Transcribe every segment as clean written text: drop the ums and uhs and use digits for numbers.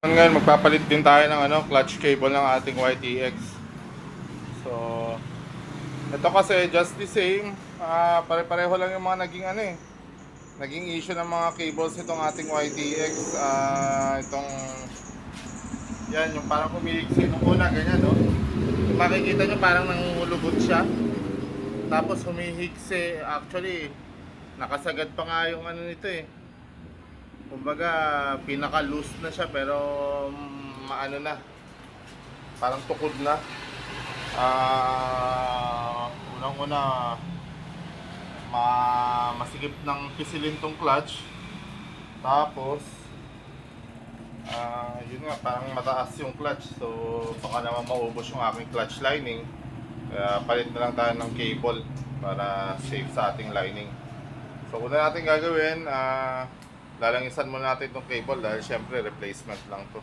Ngayon magpapalit din tayo ng clutch cable ng ating YTX. So, ito kasi just the same, pare-pareho lang yung mga naging issue ng mga cables itong ating YTX. Itong yan, yung parang humihigsi nung una, ganyan, no? Kung makikita nyo parang nangungulubot siya. Tapos humihigsi, actually nakasagad pa nga yung nito eh. Kumbaga pinaka-loose na siya pero maano na, parang tukod na. Unang-una masikip ng pisilin tong clutch. Tapos yun nga, parang mataas yung clutch, so baka naman maubos yung aking clutch lining. Kaya palit na lang tayo ng cable para safe sa ating lining. So una natin gagawin, lalangisan muna natin itong cable dahil syempre replacement lang to.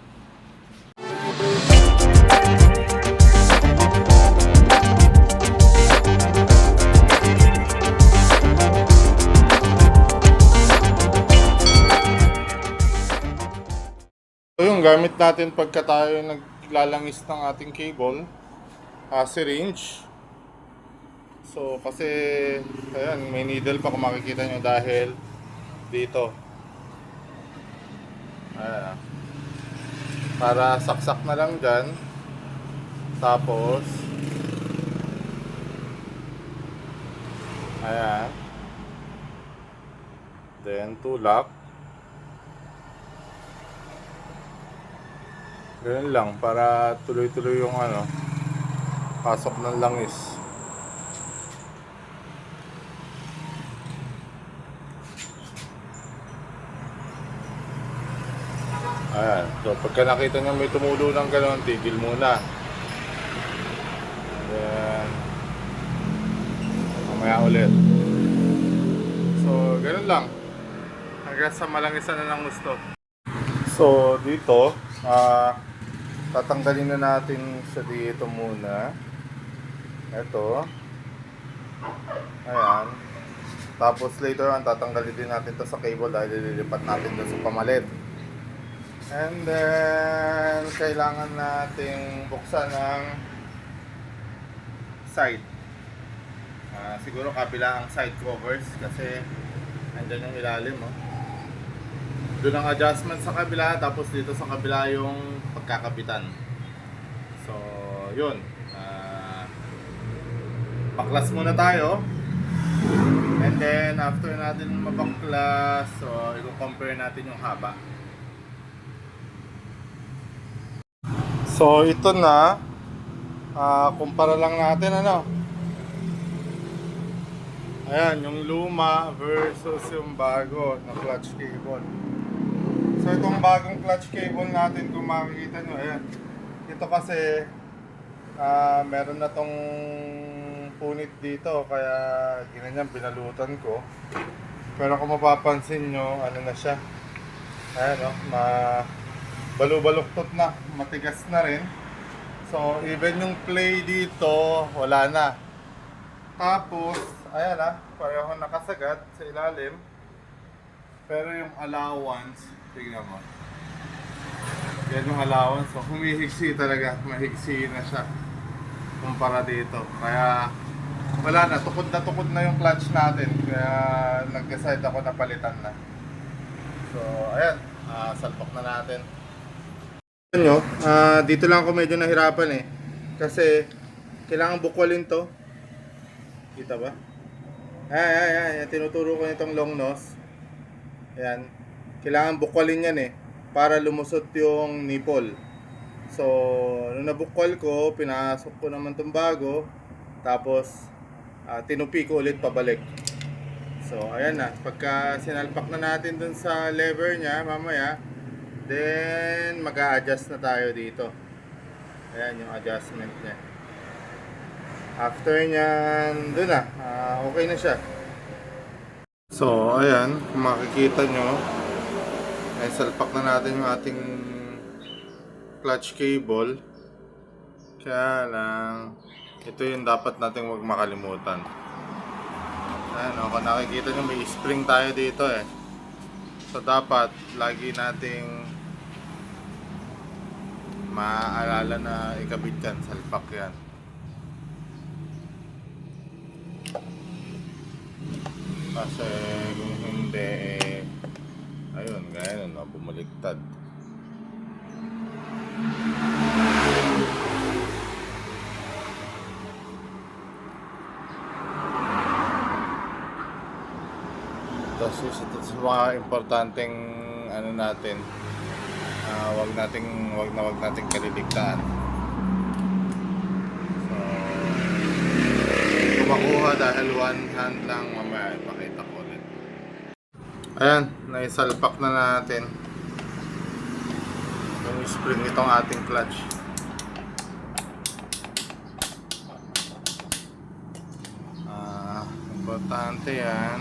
So yung gamit natin pagka tayo naglalangis ng ating cable, syringe. So kasi ayan, may needle pa kung makikita nyo dahil dito. Ayan, para saksak na lang dyan. Tapos ayan, then tulak. Ganun lang para tuloy-tuloy yung pasok ng langis. Ayan, so pagka nakita nyo may tumulo ng gano'n, tigil muna. Then mamaya ulit. So ganun lang, hanggang sa malangisan na ng gusto. So dito, tatanggalin na natin siya dito muna. Ito. Ayan. Tapos later on, tatanggalin din natin to sa cable dahil ililipat natin doon sa pamalit. And then, kailangan nating buksan ng side. Siguro kabila ang side covers kasi andyan yung ilalim. Doon ang adjustment sa kabila, tapos dito sa kabila yung pagkakabitan. So, yun. Baklas muna tayo. And then, after natin mabaklas, so, i-compare natin yung haba. So, ito na. Kumpara lang natin, Ayan, yung luma versus yung bago na clutch cable. So itong bagong clutch cable natin, kung makikita nyo, ayan, ito kasi meron na tong punit dito, kaya ginanyan binalutan ko. Pero kung mapapansin nyo, ano na siya, ayan, balu-baluktot na, matigas na rin. So even yung play dito, wala na. Tapos ayan, pareho nakasagat sa ilalim. Pero yung allowance, tignan mo. Yan yung allowance. So, humihigsi talaga. Mahigsi na siya kumpara dito. Kaya wala na. Tukod na yung clutch natin. Kaya nag-decide ako na palitan na. So, ayan. Salpak na natin. Nyo, dito lang ako medyo nahirapan eh. Kasi kailangan bukwalin to. Kita ba? Ayan. Tinuturo ko nitong long nose. Ayan. Kailangan bukwalin yan eh, para lumusot yung nipple. So, nung nabukwal ko, pinasok ko naman itong bago. Tapos, tinupi ko ulit pabalik. So, ayan na. Pagka sinalpak na natin dun sa lever niya, mamaya, then, mag-a-adjust na tayo dito. Ayan yung adjustment niya. After nyan, dun na. Okay na siya. So, ayan. Kung makikita nyo, ay salpak na natin yung ating clutch cable. Kaya lang, ito yung dapat natin huwag makalimutan. Ayan, kung nakikita nyo may spring tayo dito eh. So dapat lagi nating maaalala na ikabit yan, salpak yan. Kasi kung hindi, ayun, gaya nun, bumaliktad. Tapos isa to sa mga importanteng ano natin, wag nating kaliligtaan. So, kung makuha dahil one hand lang, mamaya ipakita ko ulit. Ayan, naisalpak na natin yung spring itong ating clutch. Importante yan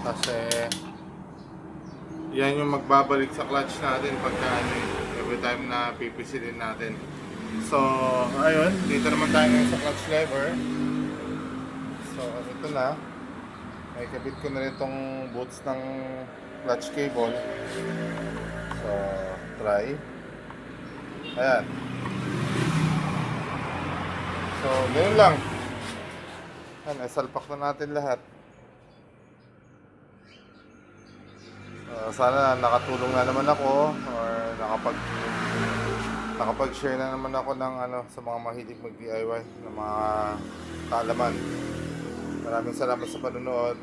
kasi yan yung magbabalik sa clutch natin pagka every time na pipisilin natin. So ayun, dito naman tayo ngayon sa clutch lever. So ito na, may kabit ko na rin itong boots ng clutch cable. So try. Ayan. So ganun lang. Ayan, salpak na natin lahat. Sana nakatulong na naman ako or nakapag-share na naman ako ng sa mga mahilig mag-DIY ng mga kaalaman. Maraming salamat sa panonood.